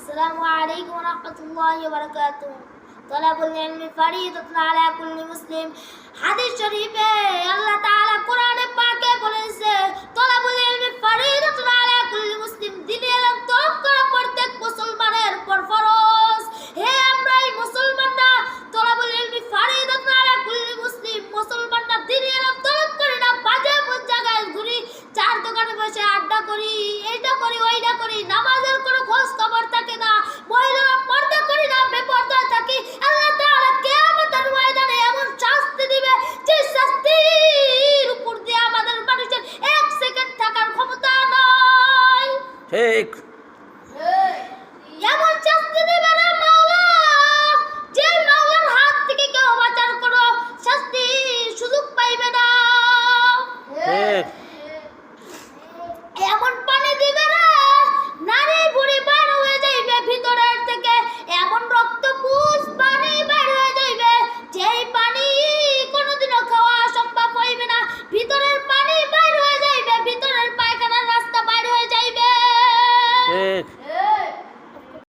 আসসালামু আলাইকুম ওয়া রাহমাতুল্লাহি ওয়া বারাকাতুহু। তলাবুল ইলমি ফরিদাতুন আলা কুল্লি মুসলিম। হাদিস শরীফে আল্লাহ তাআলা কোরআনে পাকে বলেছে তলাবুল ইলমি ফরিদাতুন আলা কুল্লি মুসলিম। দিনে